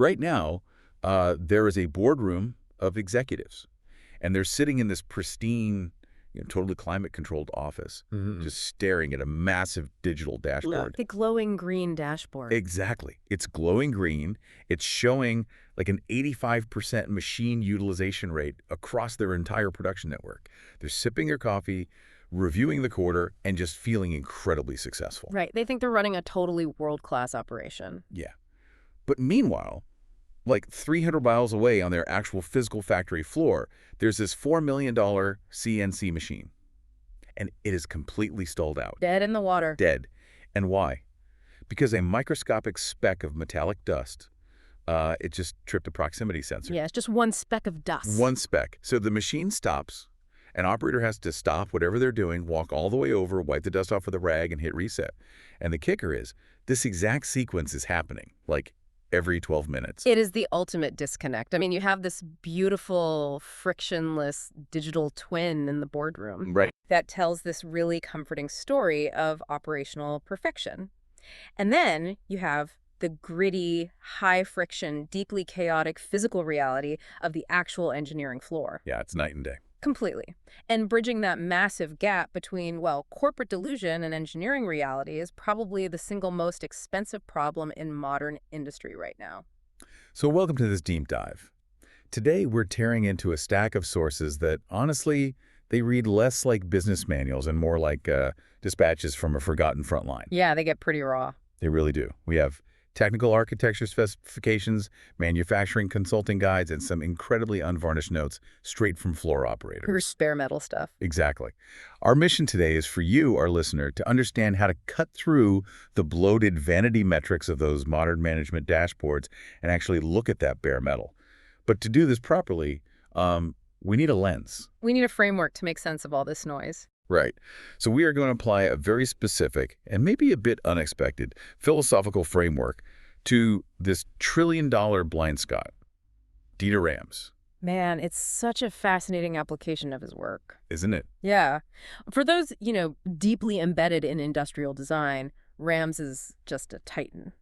Right now, there is a boardroom of executives, and they're sitting in this pristine, totally climate-controlled office, just staring at a massive digital dashboard. The glowing green dashboard. Exactly. It's glowing green. It's showing like an 85% machine utilization rate across their entire production network. They're sipping their coffee, reviewing the quarter, and just feeling incredibly successful. Right. They think they're running a totally world-class operation. Yeah. But meanwhile, like 300 miles away on their actual physical factory floor, there's this $4 million CNC machine. And it is completely stalled out. Dead in the water. Dead. And why? Because a microscopic speck of metallic dust, it just tripped a proximity sensor. Yeah, it's just one speck of dust. One speck. So the machine stops. An operator has to stop whatever they're doing, walk all the way over, wipe the dust off with a rag, and hit reset. And the kicker is, this exact sequence is happening, like every 12 minutes. It is the ultimate disconnect. I mean, you have this beautiful, frictionless digital twin in the boardroom. Right. That tells this really comforting story of operational perfection. And then you have the gritty, high-friction, deeply chaotic physical reality of the actual engineering floor. Yeah, it's night and day. Completely. And bridging that massive gap between, well, corporate delusion and engineering reality is probably the single most expensive problem in modern industry right now. So welcome to this deep dive. Today, we're tearing into a stack of sources that, honestly, they read less like business manuals and more like dispatches from a forgotten front line. Yeah, they get pretty raw. They really do. We have technical architecture specifications, manufacturing consulting guides, and some incredibly unvarnished notes straight from floor operators. Here's bare metal stuff. Exactly. Our mission today is for you, our listener, to understand how to cut through the bloated vanity metrics of those modern management dashboards and actually look at that bare metal. But to do this properly, we need a lens. We need a framework to make sense of all this noise. Right. So we are going to apply a very specific and maybe a bit unexpected philosophical framework to this trillion-dollar blind spot, Dieter Rams. Man, it's such a fascinating application of his work. Isn't it? Yeah. For those, deeply embedded in industrial design, Rams is just a titan.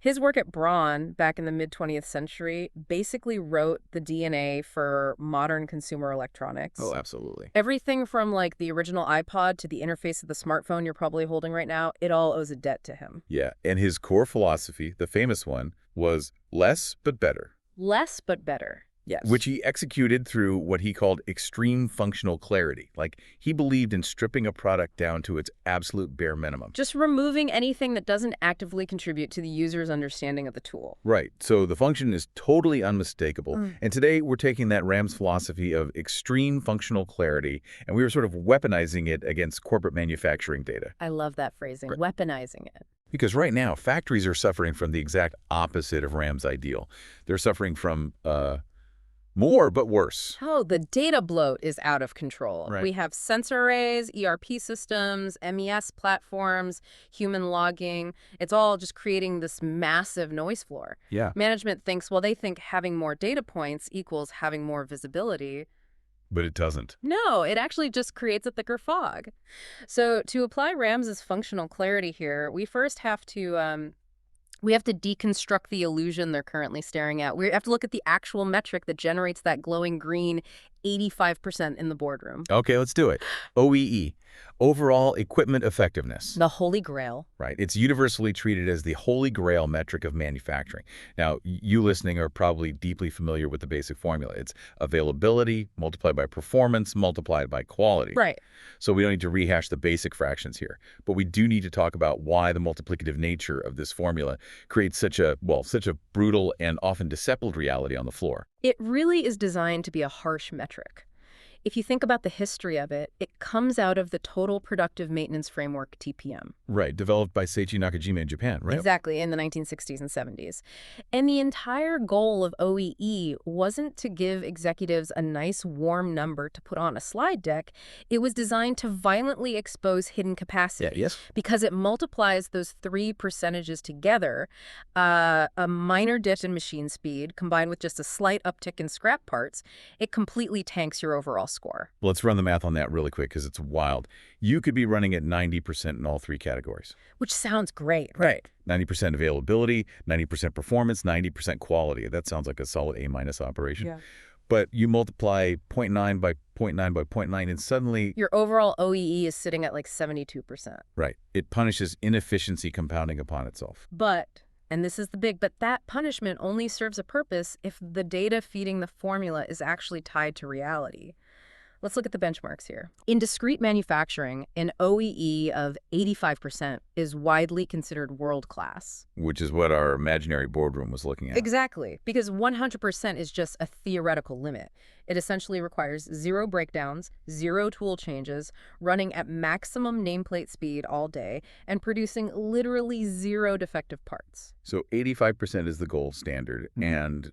His work at Braun back in the mid-20th century basically wrote the DNA for modern consumer electronics. Oh, absolutely. Everything from like the original iPod to the interface of the smartphone you're probably holding right now, it all owes a debt to him. Yeah, and his core philosophy, the famous one, was less but better. Less but better. Yes. Which he executed through what he called extreme functional clarity. Like, he believed in stripping a product down to its absolute bare minimum. Just removing anything that doesn't actively contribute to the user's understanding of the tool. Right. So the function is totally unmistakable. And today we're taking that Rams philosophy of extreme functional clarity, and we were sort of weaponizing it against corporate manufacturing data. I love that phrasing, Right. weaponizing it. Because right now, factories are suffering from the exact opposite of Rams' ideal. They're suffering from more, but worse. Oh, the data bloat is out of control. Right. We have sensor arrays, ERP systems, MES platforms, human logging. It's all just creating this massive noise floor. Yeah. Management thinks, well, they think having more data points equals having more visibility. But it doesn't. No, it actually just creates a thicker fog. So to apply Rams's functional clarity here, we first have to deconstruct the illusion they're currently staring at. We have to look at the actual metric that generates that glowing green 85% in the boardroom. Okay, let's do it. OEE, overall equipment effectiveness. The holy grail. Right. It's universally treated as the holy grail metric of manufacturing. Now, you listening are probably deeply familiar with the basic formula. It's availability multiplied by performance multiplied by quality. Right. So we don't need to rehash the basic fractions here. But we do need to talk about why the multiplicative nature of this formula creates such a brutal and often deceptive reality on the floor. It really is designed to be a harsh metric. If you think about the history of it, it comes out of the Total Productive Maintenance Framework, TPM. Right, developed by Seiichi Nakajima in Japan, right? Exactly, in the 1960s and 70s. And the entire goal of OEE wasn't to give executives a nice warm number to put on a slide deck. It was designed to violently expose hidden capacity. Yeah, yes. Because it multiplies those three percentages together, a minor dip in machine speed combined with just a slight uptick in scrap parts, it completely tanks your overall score. Let's run the math on that really quick because it's wild. You could be running at 90% in all three categories. Which sounds great, right? 90% availability, 90% performance, 90% quality. That sounds like a solid A- operation. Yeah. But you multiply zero point 0.9 by 0.9 by 0.9, and suddenly, Your overall OEE is sitting at like 72%. right, it punishes inefficiency compounding upon itself. But, and this is the big, but that punishment only serves a purpose if the data feeding the formula is actually tied to reality. Let's look at the benchmarks here. In discrete manufacturing, an OEE of 85% is widely considered world-class. Which is what our imaginary boardroom was looking at. Exactly, because 100% is just a theoretical limit. It essentially requires 0 breakdowns, 0 tool changes, running at maximum nameplate speed all day, and producing literally 0 defective parts. So 85% is the gold standard, and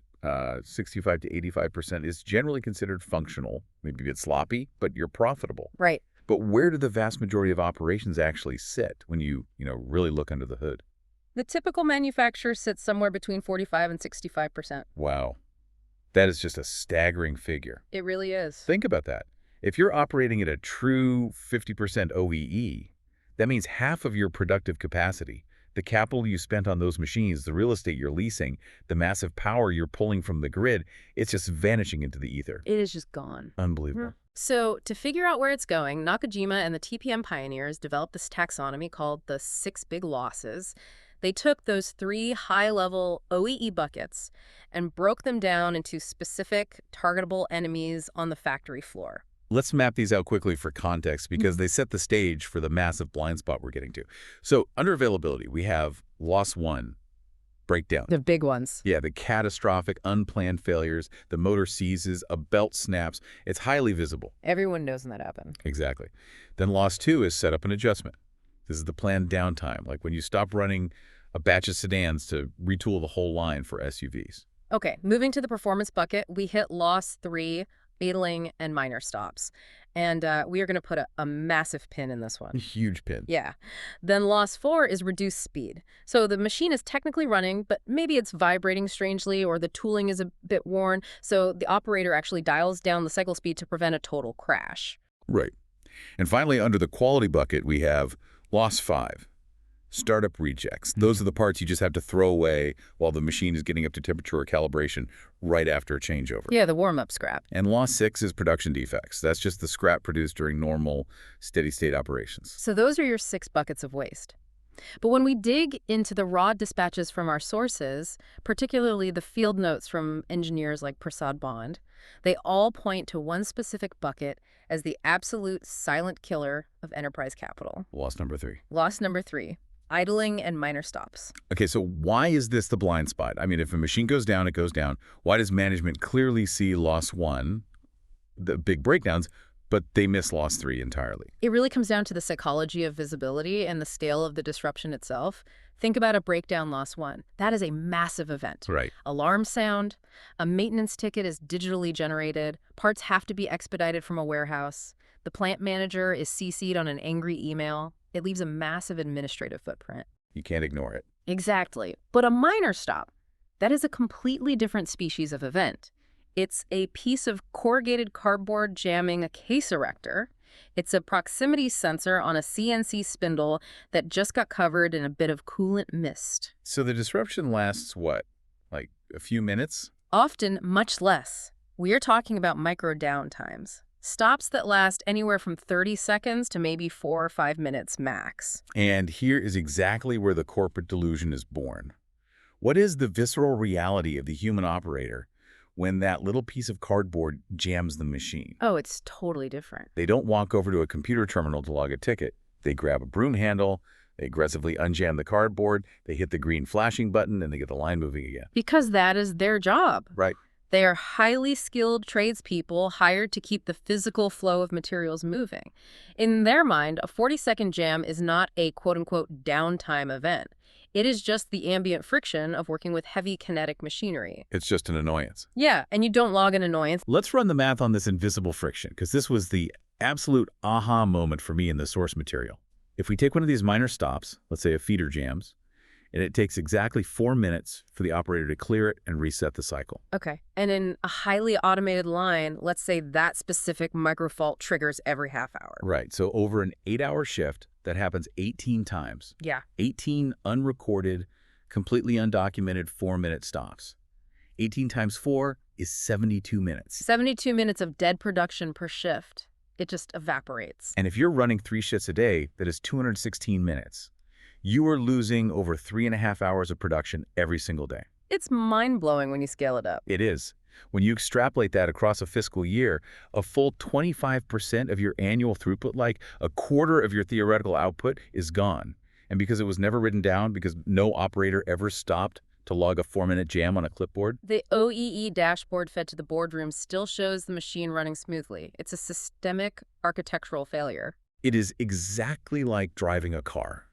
65 to 85% is generally considered functional. Maybe a bit sloppy, but you're profitable. Right. But where do the vast majority of operations actually sit when you really look under the hood? The typical manufacturer sits somewhere between 45 and 65%. Wow. That is just a staggering figure. It really is. Think about that. If you're operating at a true 50% OEE, that means half of your productive capacity, the capital you spent on those machines, the real estate you're leasing, the massive power you're pulling from the grid, it's just vanishing into the ether. It is just gone. Unbelievable. So to figure out where it's going, Nakajima and the TPM pioneers developed this taxonomy called the 6 big losses. They took those 3 high-level OEE buckets and broke them down into specific targetable enemies on the factory floor. Let's map these out quickly for context because they set the stage for the massive blind spot we're getting to. So under availability, we have loss 1, breakdown. The big ones. Yeah, the catastrophic, unplanned failures, the motor seizes, a belt snaps. It's highly visible. Everyone knows when that happened. Exactly. Then loss 2 is set up and adjustment. This is the planned downtime, like when you stop running a batch of sedans to retool the whole line for SUVs. Okay, moving to the performance bucket, we hit loss 3, idling, and minor stops. And we are going to put a massive pin in this one. Huge pin. Yeah. Then loss 4 is reduced speed. So the machine is technically running, but maybe it's vibrating strangely or the tooling is a bit worn. So the operator actually dials down the cycle speed to prevent a total crash. Right. And finally, under the quality bucket, we have loss 5, startup rejects. Those are the parts you just have to throw away while the machine is getting up to temperature or calibration right after a changeover. Yeah, the warm-up scrap. And loss 6 is production defects. That's just the scrap produced during normal, steady-state operations. So those are your 6 buckets of waste. But when we dig into the raw dispatches from our sources, particularly the field notes from engineers like Prasad Bond, they all point to one specific bucket as the absolute silent killer of enterprise capital. Loss number 3. Loss number 3, idling and minor stops. Okay, so why is this the blind spot? I mean, if a machine goes down, it goes down. Why does management clearly see loss 1, the big breakdowns, but they miss loss 3 entirely? It really comes down to the psychology of visibility and the scale of the disruption itself. Think about a breakdown loss 1. That is a massive event. Right. Alarm sound, a maintenance ticket is digitally generated, parts have to be expedited from a warehouse, the plant manager is CC'd on an angry email. It leaves a massive administrative footprint. You can't ignore it. Exactly. But a minor stop, that is a completely different species of event. It's a piece of corrugated cardboard jamming a case erector. It's a proximity sensor on a CNC spindle that just got covered in a bit of coolant mist. So the disruption lasts what? Like a few minutes? Often much less. We are talking about micro downtimes. Stops that last anywhere from 30 seconds to maybe 4 or 5 minutes max. And here is exactly where the corporate delusion is born. What is the visceral reality of the human operator when that little piece of cardboard jams the machine? Oh, it's totally different. They don't walk over to a computer terminal to log a ticket. They grab a broom handle, they aggressively unjam the cardboard, they hit the green flashing button, and they get the line moving again. Because that is their job. Right. They are highly skilled tradespeople hired to keep the physical flow of materials moving. In their mind, a 40-second jam is not a quote-unquote downtime event. It is just the ambient friction of working with heavy kinetic machinery. It's just an annoyance. Yeah, and you don't log an annoyance. Let's run the math on this invisible friction, because this was the absolute aha moment for me in the source material. If we take one of these minor stops, let's say a feeder jams, And it takes exactly 4 minutes for the operator to clear it and reset the cycle. Okay. And in a highly automated line, let's say that specific microfault triggers every half hour. Right. So over an 8-hour shift, that happens 18 times. Yeah. 18 unrecorded, completely undocumented 4-minute stops. 18 times 4 is 72 minutes. 72 minutes of dead production per shift. It just evaporates. And if you're running 3 shifts a day, that is 216 minutes. You are losing over 3.5 hours of production every single day. It's mind-blowing when you scale it up. It is. When you extrapolate that across a fiscal year, a full 25% of your annual throughput, like a quarter of your theoretical output, is gone. And because it was never written down, because no operator ever stopped to log a 4-minute jam on a clipboard. The OEE dashboard fed to the boardroom still shows the machine running smoothly. It's a systemic architectural failure. It is exactly like driving a car.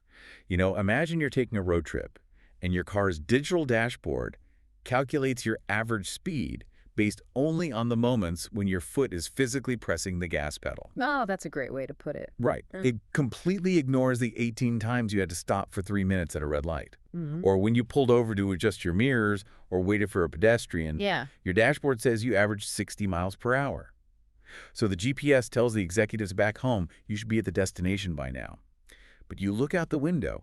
You know, imagine you're taking a road trip, and your car's digital dashboard calculates your average speed based only on the moments when your foot is physically pressing the gas pedal. Oh, that's a great way to put it. Right. It completely ignores the 18 times you had to stop for 3 minutes at a red light. Or when you pulled over to adjust your mirrors or waited for a pedestrian. Yeah. Your dashboard says you averaged 60 miles per hour. So the GPS tells the executives back home you should be at the destination by now. But you look out the window,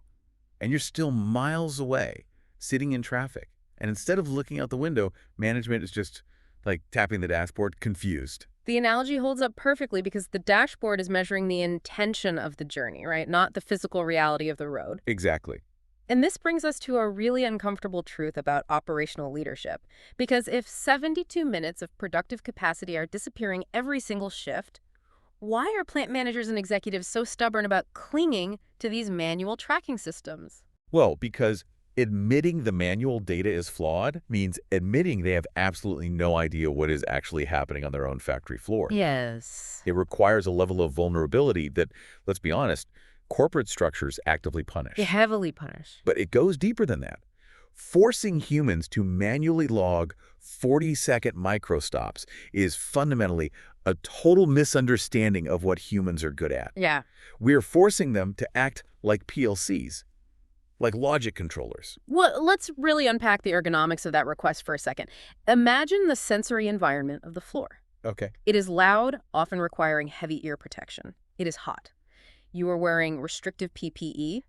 and you're still miles away, sitting in traffic. And instead of looking out the window, management is just like tapping the dashboard, confused. The analogy holds up perfectly because the dashboard is measuring the intention of the journey, right? Not the physical reality of the road. Exactly. And this brings us to a really uncomfortable truth about operational leadership. Because if 72 minutes of productive capacity are disappearing every single shift, why are plant managers and executives so stubborn about clinging to these manual tracking systems? Well, because admitting the manual data is flawed means admitting they have absolutely no idea what is actually happening on their own factory floor. Yes. It requires a level of vulnerability that, let's be honest, corporate structures actively punish. They heavily punish. But it goes deeper than that. Forcing humans to manually log 40-second microstops is fundamentally a total misunderstanding of what humans are good at. Yeah. We're forcing them to act like PLCs, like logic controllers. Well, let's really unpack the ergonomics of that request for a second. Imagine the sensory environment of the floor. Okay. It is loud, often requiring heavy ear protection. It is hot. You are wearing restrictive PPE.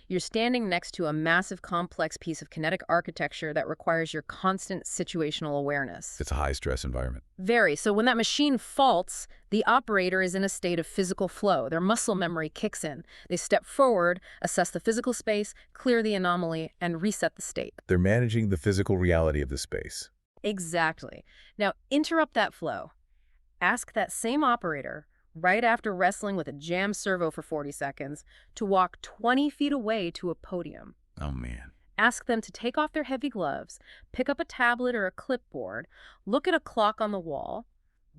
You're standing next to a massive, complex piece of kinetic architecture that requires your constant situational awareness. It's a high-stress environment. Very. So when that machine faults, the operator is in a state of physical flow. Their muscle memory kicks in. They step forward, assess the physical space, clear the anomaly, and reset the state. They're managing the physical reality of the space. Exactly. Now, interrupt that flow. Ask that same operator, right after wrestling with a jam servo for 40 seconds, to walk 20 feet away to a podium. Oh, man. Ask them to take off their heavy gloves, pick up a tablet or a clipboard, look at a clock on the wall,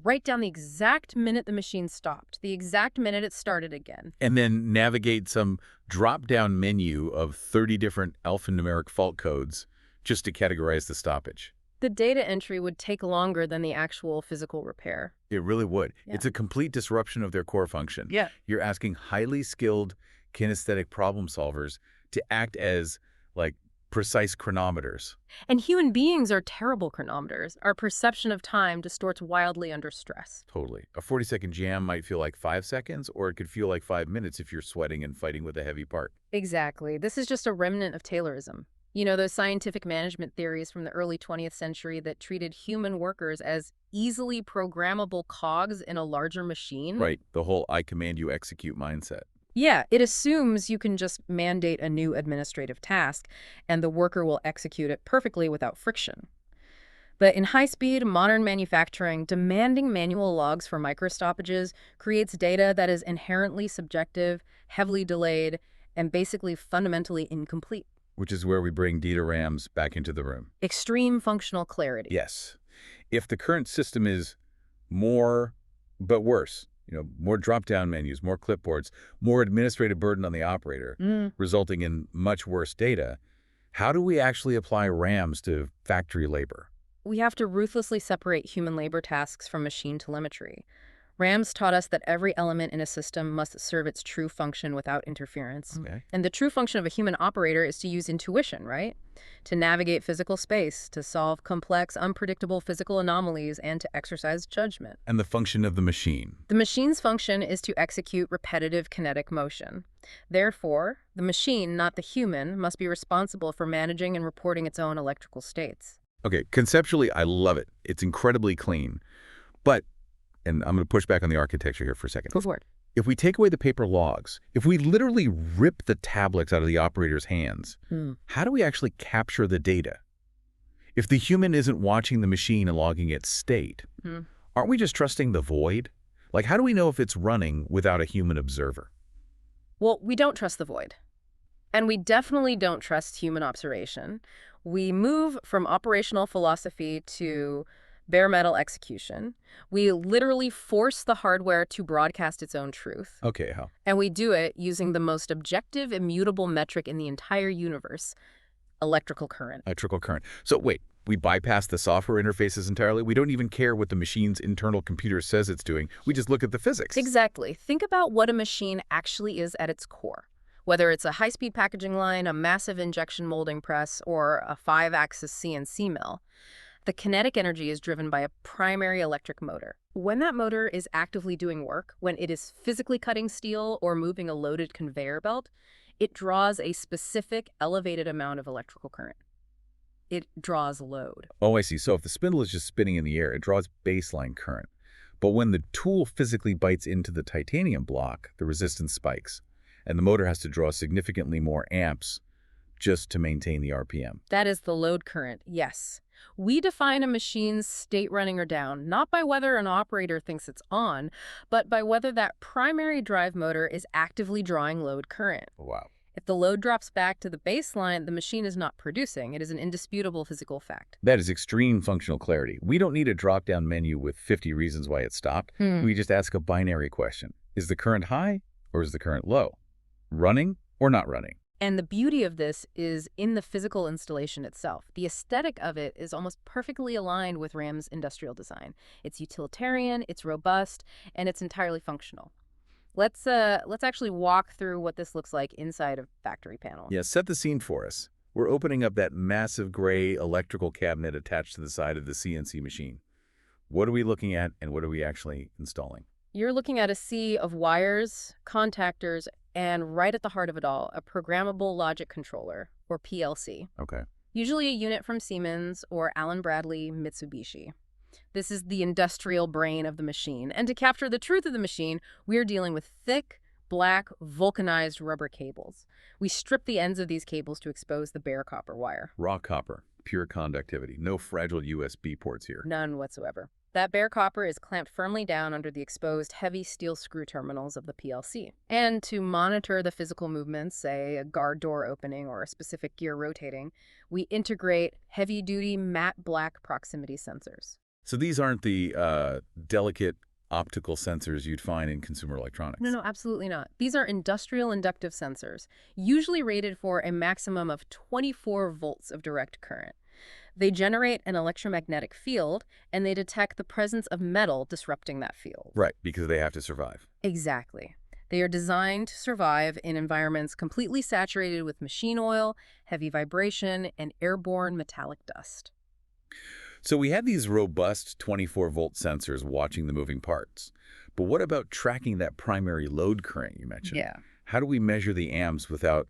write down the exact minute the machine stopped, the exact minute it started again. And then navigate some drop-down menu of 30 different alphanumeric fault codes just to categorize the stoppage. The data entry would take longer than the actual physical repair. It really would. Yeah. It's a complete disruption of their core function. Yeah. You're asking highly skilled kinesthetic problem solvers to act as, like, precise chronometers. And human beings are terrible chronometers. Our perception of time distorts wildly under stress. Totally. A 40-second jam might feel like 5 seconds, or it could feel like 5 minutes if you're sweating and fighting with a heavy part. Exactly. This is just a remnant of Taylorism. You know, those scientific management theories from the early 20th century that treated human workers as easily programmable cogs in a larger machine. Right. The whole I command you execute mindset. Yeah, it assumes you can just mandate a new administrative task and the worker will execute it perfectly without friction. But in high-speed, modern manufacturing, demanding manual logs for microstoppages creates data that is inherently subjective, heavily delayed, and basically fundamentally incomplete. Which is where we bring DRAMs back into the room. Extreme functional clarity. Yes. If the current system is more, but worse, more drop-down menus, more clipboards, more administrative burden on the operator, resulting in much worse data, how do we actually apply RAMs to factory labor? We have to ruthlessly separate human labor tasks from machine telemetry. Rams taught us that every element in a system must serve its true function without interference. Okay. And the true function of a human operator is to use intuition, right? To navigate physical space, to solve complex, unpredictable physical anomalies, and to exercise judgment. And the function of the machine. The machine's function is to execute repetitive kinetic motion. Therefore, the machine, not the human, must be responsible for managing and reporting its own electrical states. Okay, conceptually, I love it. It's incredibly clean. But, and I'm going to push back on the architecture here for a second. Go for it. If we take away the paper logs, if we literally rip the tablets out of the operator's hands, how do we actually capture the data? If the human isn't watching the machine and logging its state, aren't we just trusting the void? Like, how do we know if it's running without a human observer? Well, we don't trust the void. And we definitely don't trust human observation. We move from operational philosophy to bare metal execution. We literally force the hardware to broadcast its own truth. Okay, how? And we do it using the most objective, immutable metric in the entire universe, electrical current. Electrical current. So wait, we bypass the software interfaces entirely? We don't even care what the machine's internal computer says it's doing. We just look at the physics. Exactly. Think about what a machine actually is at its core. Whether it's a high-speed packaging line, a massive injection molding press, or a 5-axis CNC mill, the kinetic energy is driven by a primary electric motor. When that motor is actively doing work, when it is physically cutting steel or moving a loaded conveyor belt, it draws a specific elevated amount of electrical current. It draws load. Oh, I see. So if the spindle is just spinning in the air, it draws baseline current. But when the tool physically bites into the titanium block, the resistance spikes, and the motor has to draw significantly more amps just to maintain the RPM. That is the load current, yes. We define a machine's state running or down, not by whether an operator thinks it's on, but by whether that primary drive motor is actively drawing load current. Wow. If the load drops back to the baseline, the machine is not producing. It is an indisputable physical fact. That is extreme functional clarity. We don't need a drop-down menu with 50 reasons why it stopped. We just ask a binary question. Is the current high or is the current low? Running or not running? And the beauty of this is in the physical installation itself. The aesthetic of it is almost perfectly aligned with Ram's industrial design. It's utilitarian, it's robust, and it's entirely functional. Let's actually walk through what this looks like inside a factory panel. Yeah, set the scene for us. We're opening up that massive gray electrical cabinet attached to the side of the CNC machine. What are we looking at and what are we actually installing? You're looking at a sea of wires, contactors, and right at the heart of it all, a programmable logic controller, or PLC. Okay. Usually a unit from Siemens or Allen Bradley Mitsubishi. This is the industrial brain of the machine. And to capture the truth of the machine, we're dealing with thick, black, vulcanized rubber cables. We strip the ends of these cables to expose the bare copper wire. Raw copper, pure conductivity, no fragile USB ports here. None whatsoever. That bare copper is clamped firmly down under the exposed heavy steel screw terminals of the PLC. And to monitor the physical movements, say a guard door opening or a specific gear rotating, we integrate heavy-duty matte black proximity sensors. So these aren't the delicate optical sensors you'd find in consumer electronics. No, absolutely not. These are industrial inductive sensors, usually rated for a maximum of 24 volts of direct current. They generate an electromagnetic field, and they detect the presence of metal disrupting that field. Right, because they have to survive. Exactly. They are designed to survive in environments completely saturated with machine oil, heavy vibration, and airborne metallic dust. So we have these robust 24-volt sensors watching the moving parts. But what about tracking that primary load current you mentioned? Yeah. How do we measure the amps without,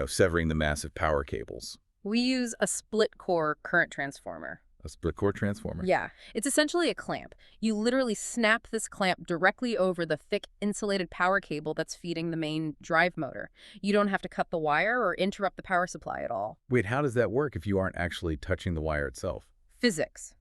severing the massive power cables? We use a split-core current transformer. A split-core transformer? Yeah. It's essentially a clamp. You literally snap this clamp directly over the thick insulated power cable that's feeding the main drive motor. You don't have to cut the wire or interrupt the power supply at all. Wait, how does that work if you aren't actually touching the wire itself? Physics.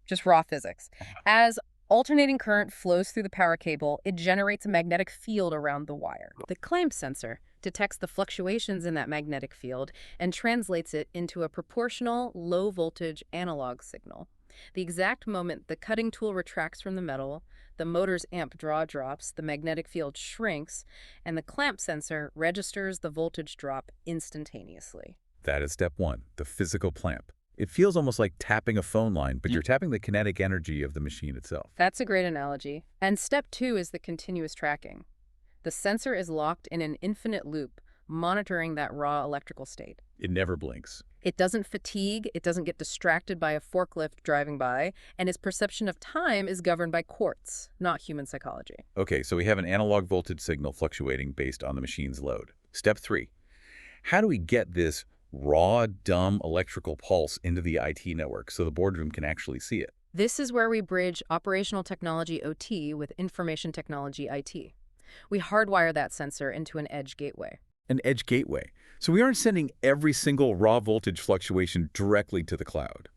Just raw physics. As alternating current flows through the power cable, it generates a magnetic field around the wire. The clamp sensor detects the fluctuations in that magnetic field and translates it into a proportional, low-voltage analog signal. The exact moment the cutting tool retracts from the metal, the motor's amp draw drops, the magnetic field shrinks, and the clamp sensor registers the voltage drop instantaneously. That is step one, the physical clamp. It feels almost like tapping a phone line, but you're tapping the kinetic energy of the machine itself. That's a great analogy. And step 2 is the continuous tracking. The sensor is locked in an infinite loop, monitoring that raw electrical state. It never blinks. It doesn't fatigue, it doesn't get distracted by a forklift driving by, and its perception of time is governed by quartz, not human psychology. Okay, so we have an analog voltage signal fluctuating based on the machine's load. Step 3. How do we get this raw, dumb electrical pulse into the IT network so the boardroom can actually see it? This is where we bridge operational technology OT with information technology IT. We hardwire that sensor into an edge gateway. An edge gateway. So we aren't sending every single raw voltage fluctuation directly to the cloud,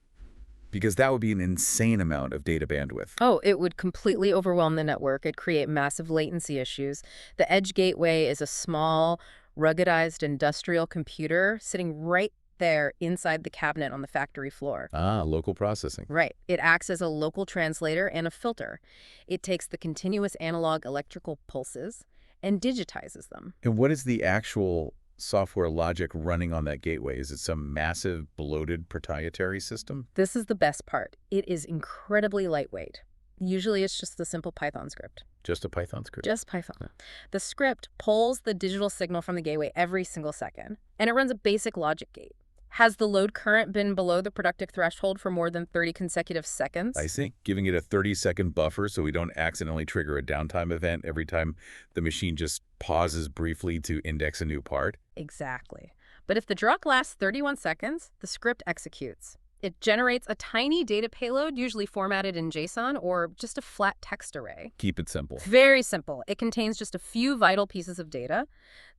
because that would be an insane amount of data bandwidth. Oh, it would completely overwhelm the network. It'd create massive latency issues. The edge gateway is a small, ruggedized industrial computer sitting right there inside the cabinet on the factory floor. Ah, local processing. Right. It acts as a local translator and a filter. It takes the continuous analog electrical pulses and digitizes them. And what is the actual software logic running on that gateway? Is it some massive, bloated proprietary system? This is the best part. It is incredibly lightweight. Usually it's just the simple Python script. Just a Python script? Just Python. The script pulls the digital signal from the gateway every single second, and it runs a basic logic gate. Has the load current been below the productive threshold for more than 30 consecutive seconds? I see. Giving it a 30-second buffer so we don't accidentally trigger a downtime event every time the machine just pauses briefly to index a new part. Exactly. But if the drop lasts 31 seconds, the script executes. It generates a tiny data payload, usually formatted in JSON or just a flat text array. Keep it simple. Very simple. It contains just a few vital pieces of data: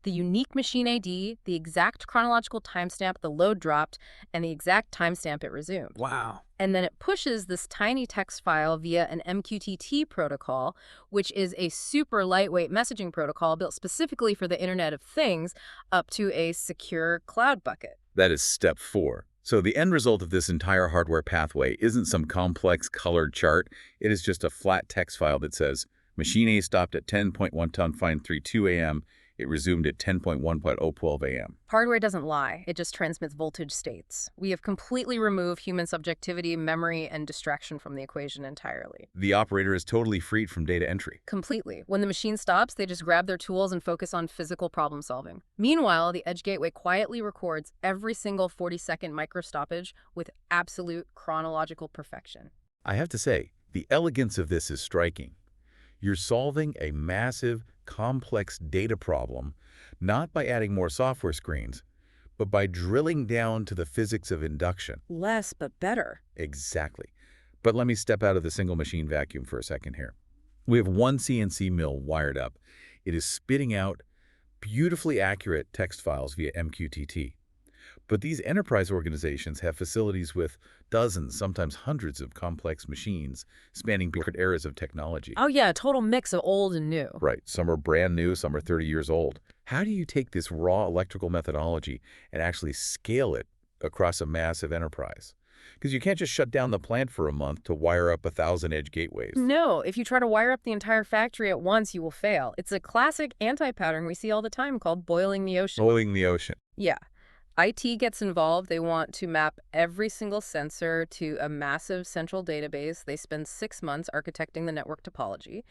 the unique machine ID, the exact chronological timestamp the load dropped, and the exact timestamp it resumed. Wow. And then it pushes this tiny text file via an MQTT protocol, which is a super lightweight messaging protocol built specifically for the Internet of Things, up to a secure cloud bucket. That is step 4. So the end result of this entire hardware pathway isn't some complex colored chart. It is just a flat text file that says, Machine A stopped at 10.1 ton fine 32 a.m. It resumed at 10.1.012 a.m. Hardware doesn't lie. It just transmits voltage states. We have completely removed human subjectivity, memory, and distraction from the equation entirely. The operator is totally freed from data entry. Completely. When the machine stops, they just grab their tools and focus on physical problem solving. Meanwhile, the edge gateway quietly records every single 40-second micro-stoppage with absolute chronological perfection. I have to say, the elegance of this is striking. You're solving a massive, complex data problem, not by adding more software screens, but by drilling down to the physics of induction. Less, but better. Exactly. But let me step out of the single machine vacuum for a second here. We have one CNC mill wired up. It is spitting out beautifully accurate text files via MQTT. But these enterprise organizations have facilities with dozens, sometimes hundreds of complex machines spanning different eras of technology. Oh yeah, a total mix of old and new. Right. Some are brand new, some are 30 years old. How do you take this raw electrical methodology and actually scale it across a massive enterprise? Because you can't just shut down the plant for a month to wire up 1,000 edge gateways. No, if you try to wire up the entire factory at once, you will fail. It's a classic anti-pattern we see all the time called boiling the ocean. Boiling the ocean. Yeah. IT gets involved. They want to map every single sensor to a massive central database. They spend 6 months architecting the network topology.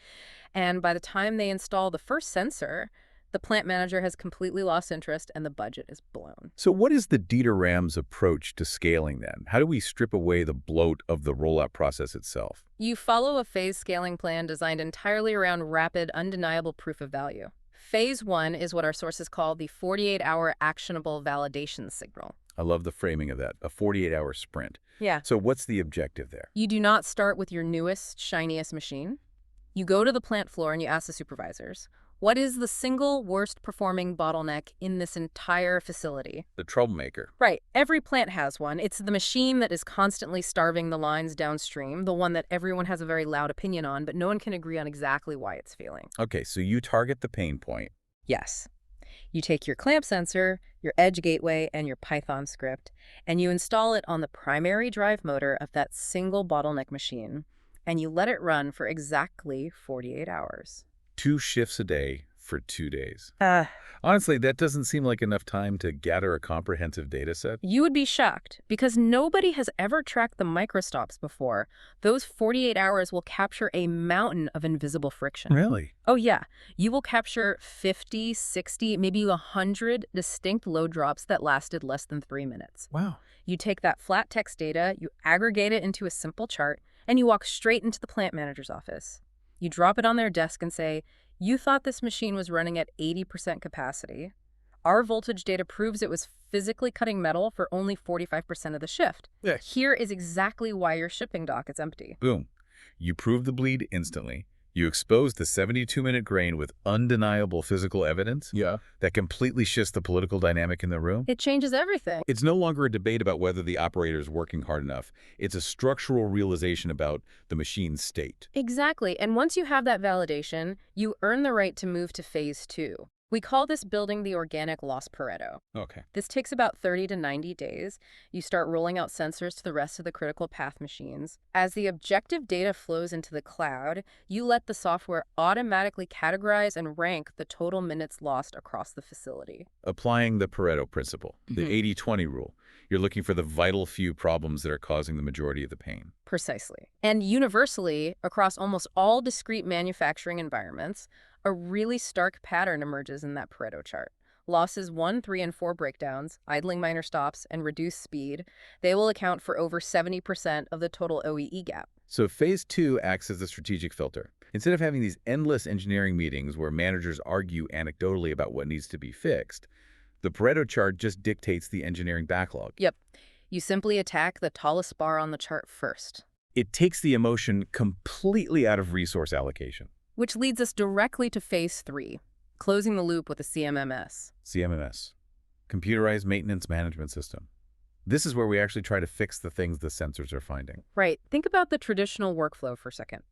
And by the time they install the first sensor, the plant manager has completely lost interest and the budget is blown. So what is the Dieter Rams approach to scaling then? How do we strip away the bloat of the rollout process itself? You follow a phase scaling plan designed entirely around rapid, undeniable proof of value. Phase 1 is what our sources call the 48-hour actionable validation signal. I love the framing of that, a 48-hour sprint. Yeah. So what's the objective there? You do not start with your newest, shiniest machine. You go to the plant floor and you ask the supervisors, what is the single worst performing bottleneck in this entire facility? The troublemaker. Right. Every plant has one. It's the machine that is constantly starving the lines downstream, the one that everyone has a very loud opinion on, but no one can agree on exactly why it's failing. Okay, so you target the pain point. Yes. You take your clamp sensor, your edge gateway, and your Python script, and you install it on the primary drive motor of that single bottleneck machine, and you let it run for exactly 48 hours. 2 shifts a day, for 2 days. Uh, Honestly, that doesn't seem like enough time to gather a comprehensive data set. You would be shocked because nobody has ever tracked the microstops before. Those 48 hours will capture a mountain of invisible friction. Really? Oh, yeah. You will capture 50, 60, maybe 100 distinct load drops that lasted less than 3 minutes. Wow. You take that flat text data, you aggregate it into a simple chart, and you walk straight into the plant manager's office. You drop it on their desk and say, "You thought this machine was running at 80% capacity. Our voltage data proves it was physically cutting metal for only 45% of the shift. Yeah. Here is exactly why your shipping dock is empty." Boom. You prove the bleed instantly. You expose the 72-minute grain with undeniable physical evidence that completely shifts the political dynamic in the room. It changes everything. It's no longer a debate about whether the operator is working hard enough. It's a structural realization about the machine's state. Exactly. And once you have that validation, you earn the right to move to phase 2. We call this building the organic loss Pareto. Okay. This takes about 30 to 90 days. You start rolling out sensors to the rest of the critical path machines. As the objective data flows into the cloud, you let the software automatically categorize and rank the total minutes lost across the facility. Applying the Pareto principle, the 80-20 rule. You're looking for the vital few problems that are causing the majority of the pain. Precisely. And universally, across almost all discrete manufacturing environments, a really stark pattern emerges in that Pareto chart. Losses 1, 3, and 4 breakdowns, idling minor stops, and reduced speed, they will account for over 70% of the total OEE gap. So phase 2 acts as a strategic filter. Instead of having these endless engineering meetings where managers argue anecdotally about what needs to be fixed, the Pareto chart just dictates the engineering backlog. Yep. You simply attack the tallest bar on the chart first. It takes the emotion completely out of resource allocation. Which leads us directly to phase 3, closing the loop with a CMMS. CMMS, Computerized Maintenance Management System. This is where we actually try to fix the things the sensors are finding. Right. Think about the traditional workflow for a second.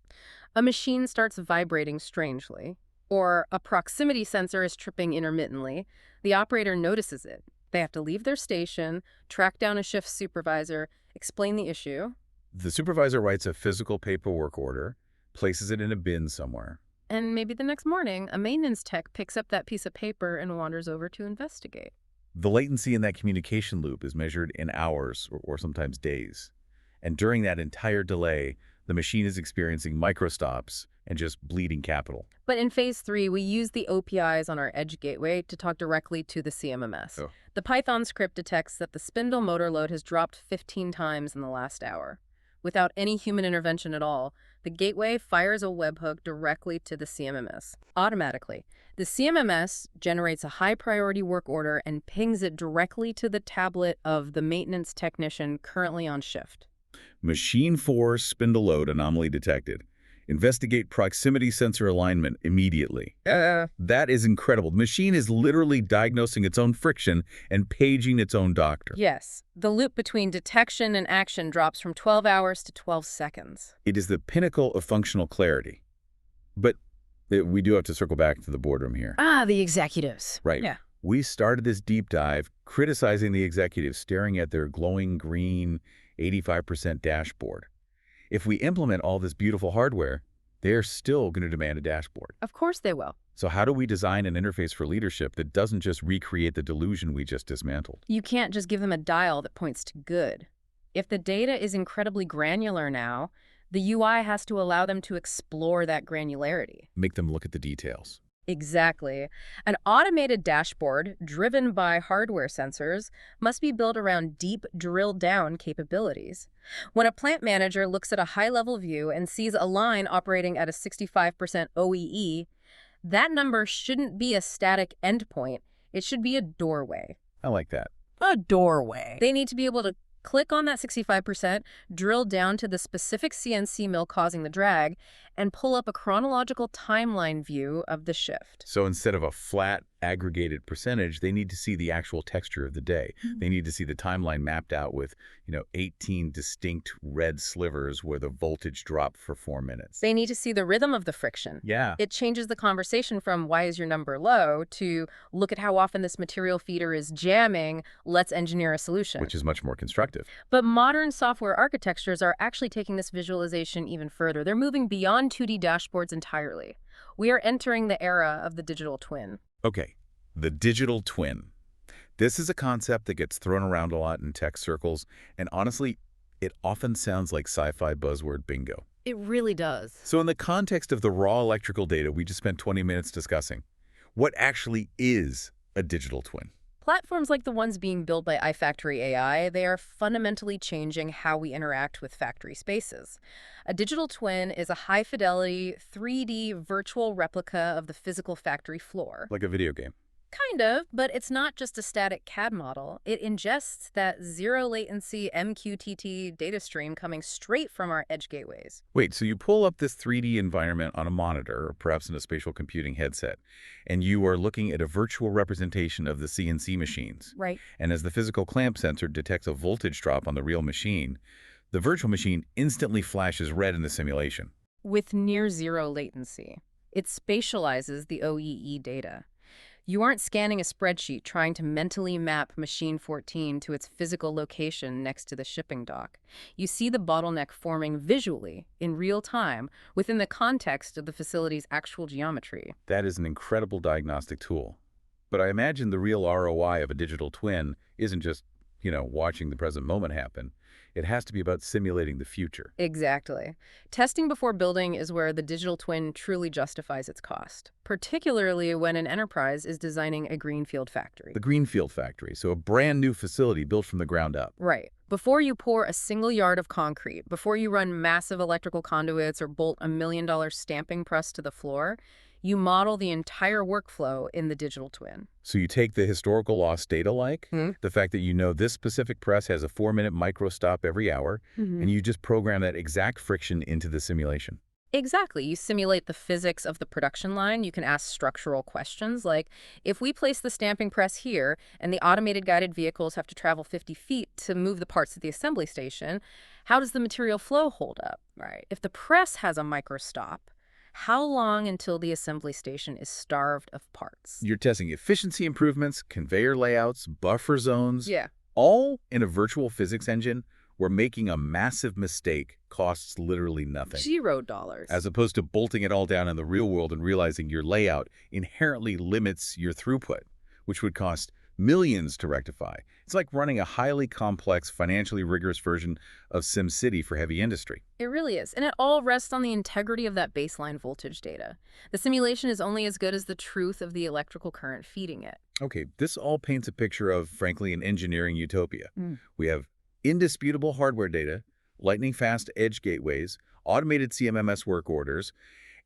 A machine starts vibrating strangely, or a proximity sensor is tripping intermittently. The operator notices it. They have to leave their station, track down a shift supervisor, explain the issue. The supervisor writes a physical paperwork order, places it in a bin somewhere. And maybe the next morning, a maintenance tech picks up that piece of paper and wanders over to investigate. The latency in that communication loop is measured in hours or sometimes days. And during that entire delay, the machine is experiencing microstops and just bleeding capital. But in phase 3, we use the OPIs on our edge gateway to talk directly to the CMMS. Oh. The Python script detects that the spindle motor load has dropped 15 times in the last hour. Without any human intervention at all, the gateway fires a webhook directly to the CMMS. Automatically, the CMMS generates a high-priority work order and pings it directly to the tablet of the maintenance technician currently on shift. Machine 4 spindle load anomaly detected. Investigate proximity sensor alignment immediately. That is incredible. The machine is literally diagnosing its own friction and paging its own doctor. Yes, the loop between detection and action drops from 12 hours to 12 seconds. It is the pinnacle of functional clarity. But we do have to circle back to the boardroom here. The executives. Right. Yeah. We started this deep dive criticizing the executives staring at their glowing green 85% dashboard. If we implement all this beautiful hardware, they're still going to demand a dashboard. Of course they will. So how do we design an interface for leadership that doesn't just recreate the delusion we just dismantled? You can't just give them a dial that points to good. If the data is incredibly granular now, the UI has to allow them to explore that granularity. Make them look at the details. Exactly. An automated dashboard driven by hardware sensors must be built around deep drill-down capabilities. When a plant manager looks at a high-level view and sees a line operating at a 65% OEE, that number shouldn't be a static endpoint. It should be a doorway. I like that. A doorway. They need to be able to click on that 65%, drill down to the specific CNC mill causing the drag, and pull up a chronological timeline view of the shift. So instead of a flat aggregated percentage, they need to see the actual texture of the day. They need to see the timeline mapped out with, 18 distinct red slivers where the voltage dropped for 4 minutes. They need to see the rhythm of the friction. Yeah. It changes the conversation from why is your number low to look at how often this material feeder is jamming, let's engineer a solution. Which is much more constructive. But modern software architectures are actually taking this visualization even further. They're moving beyond 2D dashboards entirely. We are entering the era of the digital twin. Okay, the digital twin. This is a concept that gets thrown around a lot in tech circles, and honestly, it often sounds like sci-fi buzzword bingo. It really does. So in the context of the raw electrical data we just spent 20 minutes discussing, what actually is a digital twin? Platforms like the ones being built by iFactory AI, they are fundamentally changing how we interact with factory spaces. A digital twin is a high-fidelity, 3D virtual replica of the physical factory floor. Like a video game. Kind of, but it's not just a static CAD model. It ingests that zero-latency MQTT data stream coming straight from our edge gateways. Wait, so you pull up this 3D environment on a monitor, or perhaps in a spatial computing headset, and you are looking at a virtual representation of the CNC machines. Right. And as the physical clamp sensor detects a voltage drop on the real machine, the virtual machine instantly flashes red in the simulation. With near zero latency. It spatializes the OEE data. You aren't scanning a spreadsheet trying to mentally map machine 14 to its physical location next to the shipping dock. You see the bottleneck forming visually, in real time, within the context of the facility's actual geometry. That is an incredible diagnostic tool. But I imagine the real ROI of a digital twin isn't just, watching the present moment happen. It has to be about simulating the future. Exactly. Testing before building is where the digital twin truly justifies its cost, particularly when an enterprise is designing a greenfield factory. The greenfield factory, so a brand new facility built from the ground up. Right. Before you pour a single yard of concrete, before you run massive electrical conduits or bolt a $1 million stamping press to the floor, you model the entire workflow in the digital twin. So you take the historical loss data the fact that this specific press has a 4-minute micro stop every hour, and you just program that exact friction into the simulation. Exactly. You simulate the physics of the production line. You can ask structural questions like, if we place the stamping press here and the automated guided vehicles have to travel 50 feet to move the parts to the assembly station, how does the material flow hold up? Right. If the press has a micro stop, how long until the assembly station is starved of parts? You're testing efficiency improvements, conveyor layouts, buffer zones, Yeah. all in a virtual physics engine where making a massive mistake costs literally nothing. $0. As opposed to bolting it all down in the real world and realizing your layout inherently limits your throughput, which would cost millions to rectify. It's like running a highly complex, financially rigorous version of SimCity for heavy industry. It really is. And it all rests on the integrity of that baseline voltage data. The simulation is only as good as the truth of the electrical current feeding it. Okay, this all paints a picture of, frankly, an engineering utopia. We have indisputable hardware data, lightning-fast edge gateways, automated CMMS work orders,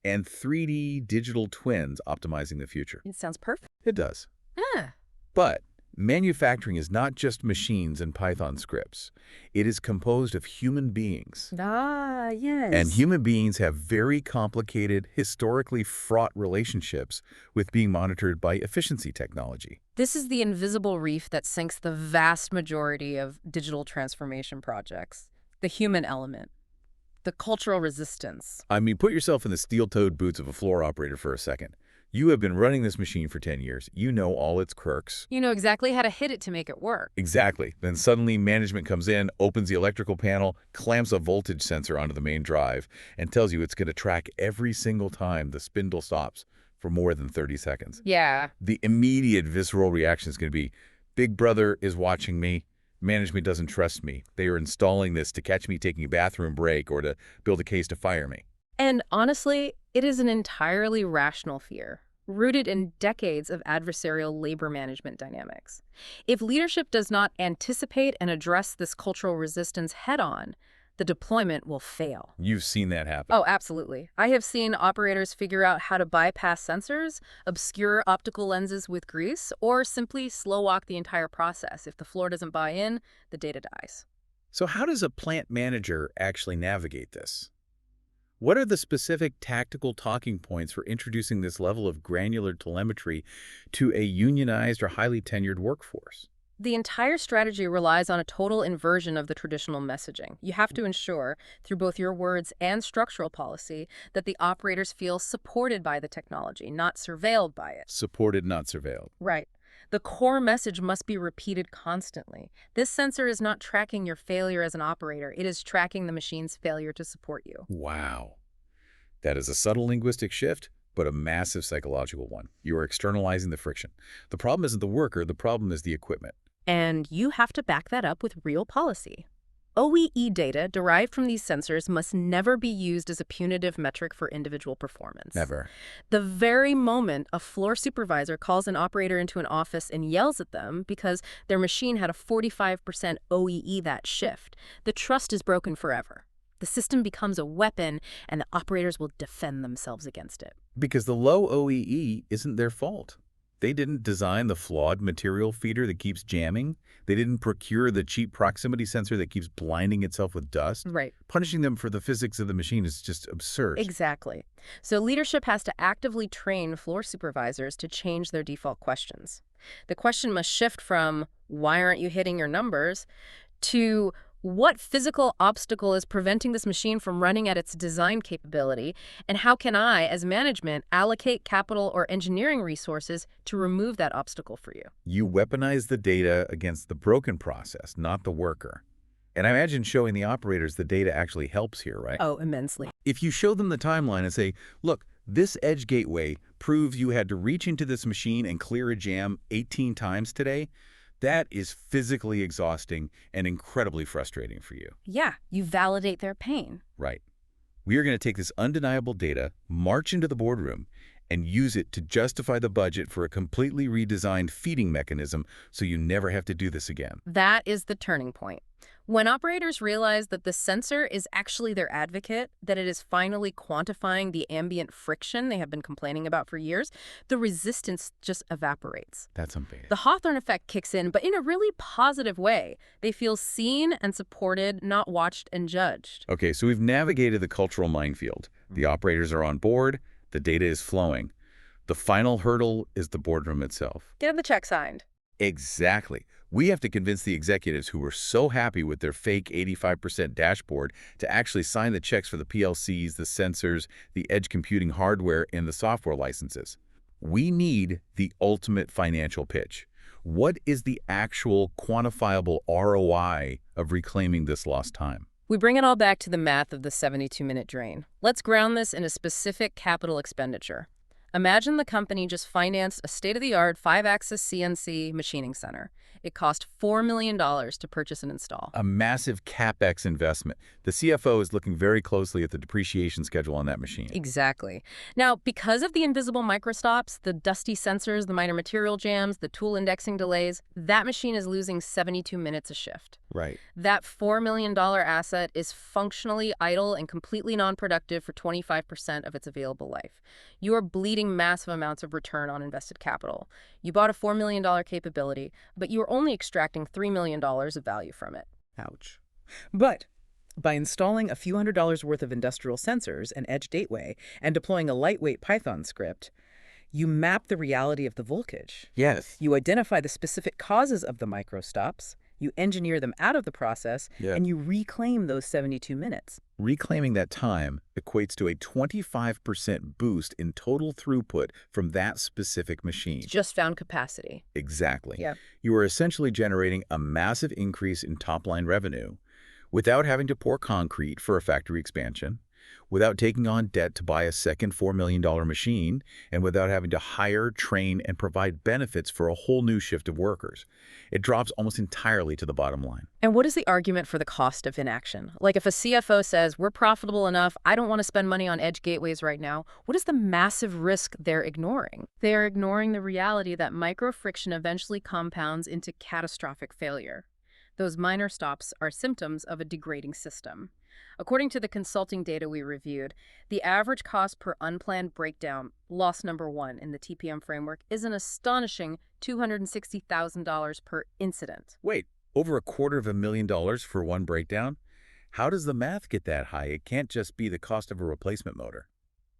and 3D digital twins optimizing the future. It sounds perfect. It does. Ah. But manufacturing is not just machines and Python scripts. It is composed of human beings. Ah, yes. And human beings have very complicated, historically fraught relationships with being monitored by efficiency technology. This is the invisible reef that sinks the vast majority of digital transformation projects. The human element. The cultural resistance. I mean, put yourself in the steel-toed boots of a floor operator for a second. You have been running this machine for 10 years. You know all its quirks. You know exactly how to hit it to make it work. Exactly. Then suddenly management comes in, opens the electrical panel, clamps a voltage sensor onto the main drive, and tells you it's going to track every single time the spindle stops for more than 30 seconds. Yeah. The immediate visceral reaction is going to be, Big Brother is watching me. Management doesn't trust me. They are installing this to catch me taking a bathroom break or to build a case to fire me. And honestly, it is an entirely rational fear, rooted in decades of adversarial labor management dynamics. If leadership does not anticipate and address this cultural resistance head-on, the deployment will fail. You've seen that happen. Oh, absolutely. I have seen operators figure out how to bypass sensors, obscure optical lenses with grease, or simply slow walk the entire process. If the floor doesn't buy in, the data dies. So how does a plant manager actually navigate this? What are the specific tactical talking points for introducing this level of granular telemetry to a unionized or highly tenured workforce? The entire strategy relies on a total inversion of the traditional messaging. You have to ensure, through both your words and structural policy, that the operators feel supported by the technology, not surveilled by it. Supported, not surveilled. Right. The core message must be repeated constantly. This sensor is not tracking your failure as an operator. It is tracking the machine's failure to support you. Wow. That is a subtle linguistic shift, but a massive psychological one. You are externalizing the friction. The problem isn't the worker, the problem is the equipment. And you have to back that up with real policy. OEE data derived from these sensors must never be used as a punitive metric for individual performance. Never. The very moment a floor supervisor calls an operator into an office and yells at them because their machine had a 45% OEE that shift, the trust is broken forever. The system becomes a weapon, and the operators will defend themselves against it. Because the low OEE isn't their fault. They didn't design the flawed material feeder that keeps jamming. They didn't procure the cheap proximity sensor that keeps blinding itself with dust. Right. Punishing them for the physics of the machine is just absurd. Exactly. So leadership has to actively train floor supervisors to change their default questions. The question must shift from, why aren't you hitting your numbers, to what physical obstacle is preventing this machine from running at its design capability, and how can I, as management, allocate capital or engineering resources to remove that obstacle for you? You weaponize the data against the broken process, not the worker. And I imagine showing the operators the data actually helps here, right? Oh, immensely. If you show them the timeline and say, look, this edge gateway proves you had to reach into this machine and clear a jam 18 times today, that is physically exhausting and incredibly frustrating for you. Yeah, you validate their pain. Right. We are going to take this undeniable data, march into the boardroom, and use it to justify the budget for a completely redesigned feeding mechanism so you never have to do this again. That is the turning point. When operators realize that the sensor is actually their advocate, that it is finally quantifying the ambient friction they have been complaining about for years, the resistance just evaporates. That's amazing. The Hawthorne effect kicks in, but in a really positive way. They feel seen and supported, not watched and judged. Okay, so we've navigated the cultural minefield. The operators are on board. The data is flowing. The final hurdle is the boardroom itself. Get the check signed. Exactly. We have to convince the executives who were so happy with their fake 85% dashboard to actually sign the checks for the PLCs, the sensors, the edge computing hardware, and the software licenses. We need the ultimate financial pitch. What is the actual quantifiable ROI of reclaiming this lost time? We bring it all back to the math of the 72-minute drain. Let's ground this in a specific capital expenditure. Imagine the company just financed a state-of-the-art 5-axis CNC machining center. It cost $4 million to purchase and install. A massive CapEx investment. The CFO is looking very closely at the depreciation schedule on that machine. Exactly. Now, because of the invisible microstops, the dusty sensors, the minor material jams, the tool indexing delays, that machine is losing 72 minutes a shift. Right. That $4 million asset is functionally idle and completely non-productive for 25% of its available life. You are bleeding massive amounts of return on invested capital. You bought a $4 million capability, but you are only extracting $3 million of value from it. Ouch. But by installing a few $100s worth of industrial sensors and edge gateway and deploying a lightweight Python script, you map the reality of the voltage. Yes. You identify the specific causes of the microstops, you engineer them out of the process, and you reclaim those 72 minutes. Reclaiming that time equates to a 25% boost in total throughput from that specific machine. Just found capacity. Exactly. Yeah. You are essentially generating a massive increase in top-line revenue without having to pour concrete for a factory expansion, without taking on debt to buy a second $4 million machine, and without having to hire, train, and provide benefits for a whole new shift of workers. It drops almost entirely to the bottom line. And what is the argument for the cost of inaction? Like if a CFO says, we're profitable enough, I don't want to spend money on edge gateways right now, what is the massive risk they're ignoring? They are ignoring the reality that micro-friction eventually compounds into catastrophic failure. Those minor stops are symptoms of a degrading system. According to the consulting data we reviewed, the average cost per unplanned breakdown, loss number 1 in the TPM framework, is an astonishing $260,000 per incident. Wait, over $250,000 for one breakdown? How does the math get that high? It can't just be the cost of a replacement motor.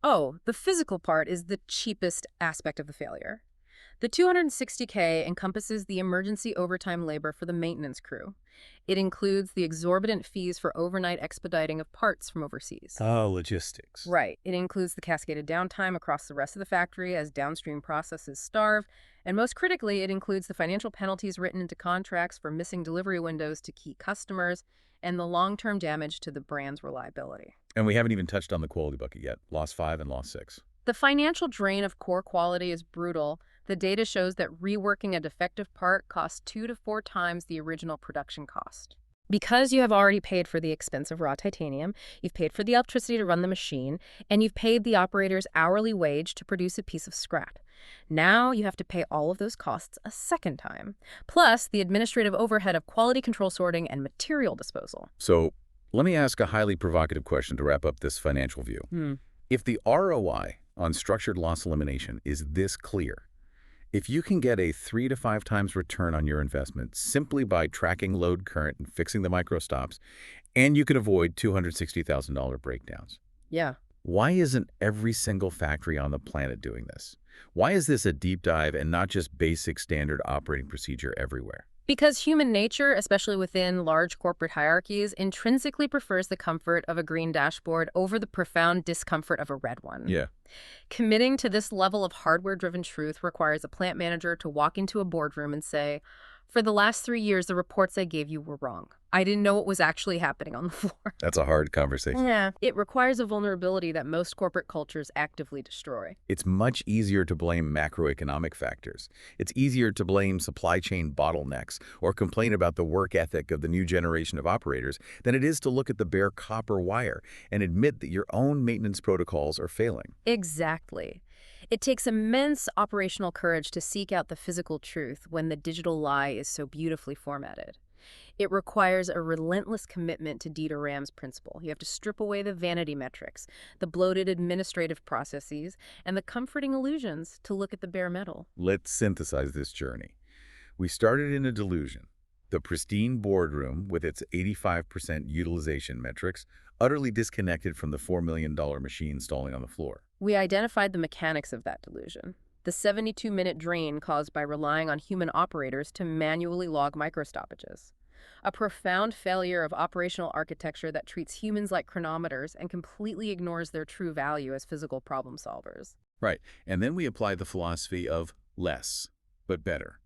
Oh, the physical part is the cheapest aspect of the failure. The 260K encompasses the emergency overtime labor for the maintenance crew. It includes the exorbitant fees for overnight expediting of parts from overseas. Oh, logistics. Right. It includes the cascaded downtime across the rest of the factory as downstream processes starve. And most critically, it includes the financial penalties written into contracts for missing delivery windows to key customers and the long-term damage to the brand's reliability. And we haven't even touched on the quality bucket yet. Loss 5 and loss 6. The financial drain of core quality is brutal. The data shows that reworking a defective part costs 2 to 4 times the original production cost. Because you have already paid for the expensive raw titanium, you've paid for the electricity to run the machine, and you've paid the operator's hourly wage to produce a piece of scrap. Now you have to pay all of those costs a second time, plus the administrative overhead of quality control sorting and material disposal. So let me ask a highly provocative question to wrap up this financial view. If the ROI on structured loss elimination is this clear, if you can get a 3 to 5 times return on your investment simply by tracking load current and fixing the microstops, and you can avoid $260,000 breakdowns, Yeah. why isn't every single factory on the planet doing this? Why is this a deep dive and not just basic standard operating procedure everywhere? Because human nature, especially within large corporate hierarchies, intrinsically prefers the comfort of a green dashboard over the profound discomfort of a red one. Yeah. Committing to this level of hardware-driven truth requires a plant manager to walk into a boardroom and say, "For the last 3 years, the reports I gave you were wrong. I didn't know what was actually happening on the floor." That's a hard conversation. Yeah. It requires a vulnerability that most corporate cultures actively destroy. It's much easier to blame macroeconomic factors. It's easier to blame supply chain bottlenecks or complain about the work ethic of the new generation of operators than it is to look at the bare copper wire and admit that your own maintenance protocols are failing. Exactly. It takes immense operational courage to seek out the physical truth when the digital lie is so beautifully formatted. It requires a relentless commitment to Dieter Rams' principle. You have to strip away the vanity metrics, the bloated administrative processes, and the comforting illusions to look at the bare metal. Let's synthesize this journey. We started in a delusion. The pristine boardroom with its 85% utilization metrics, utterly disconnected from the $4 million machine stalling on the floor. We identified the mechanics of that delusion. The 72-minute drain caused by relying on human operators to manually log microstoppages. A profound failure of operational architecture that treats humans like chronometers and completely ignores their true value as physical problem solvers. Right, and then we applied the philosophy of less, but better.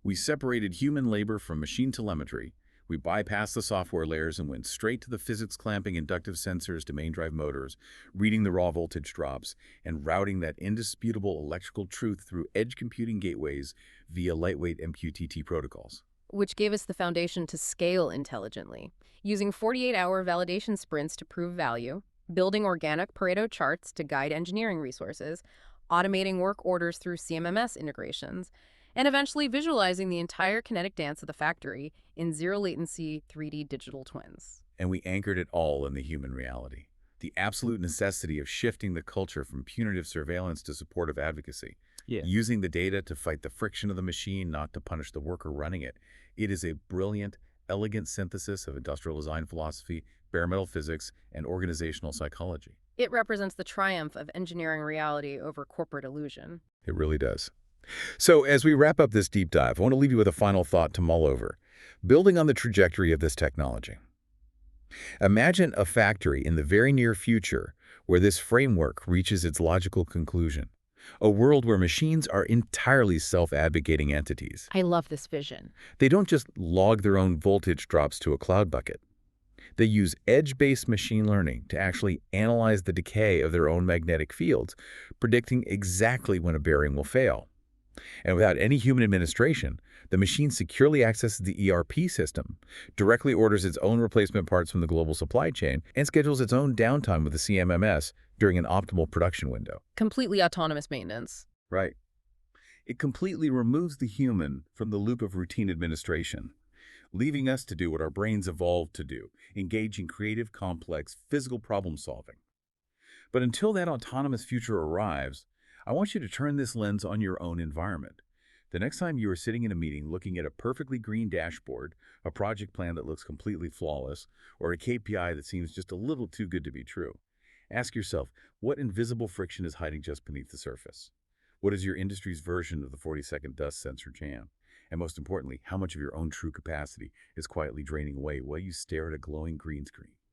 We separated human labor from machine telemetry. We bypassed the software layers and went straight to the physics-clamping inductive sensors to main drive motors, reading the raw voltage drops, and routing that indisputable electrical truth through edge computing gateways via lightweight MQTT protocols. Which gave us the foundation to scale intelligently, using 48-hour validation sprints to prove value, building organic Pareto charts to guide engineering resources, automating work orders through CMMS integrations, and eventually visualizing the entire kinetic dance of the factory in zero-latency 3D digital twins. And we anchored it all in the human reality, the absolute necessity of shifting the culture from punitive surveillance to supportive advocacy. Using the data to fight the friction of the machine, not to punish the worker running it. It is a brilliant, elegant synthesis of industrial design philosophy, bare metal physics, and organizational psychology. It represents the triumph of engineering reality over corporate illusion. It really does. So as we wrap up this deep dive, I want to leave you with a final thought to mull over, building on the trajectory of this technology. Imagine a factory in the very near future where this framework reaches its logical conclusion. A world where machines are entirely self-advocating entities. I love this vision. They don't just log their own voltage drops to a cloud bucket. They use edge-based machine learning to actually analyze the decay of their own magnetic fields, predicting exactly when a bearing will fail. And without any human administration, the machine securely accesses the ERP system, directly orders its own replacement parts from the global supply chain, and schedules its own downtime with the CMMS during an optimal production window. Completely autonomous maintenance. Right. It completely removes the human from the loop of routine administration, leaving us to do what our brains evolved to do, engage in creative, complex, physical problem solving. But until that autonomous future arrives, I want you to turn this lens on your own environment. The next time you are sitting in a meeting looking at a perfectly green dashboard, a project plan that looks completely flawless, or a KPI that seems just a little too good to be true, ask yourself, what invisible friction is hiding just beneath the surface? What is your industry's version of the 40-second dust sensor jam? And most importantly, how much of your own true capacity is quietly draining away while you stare at a glowing green screen?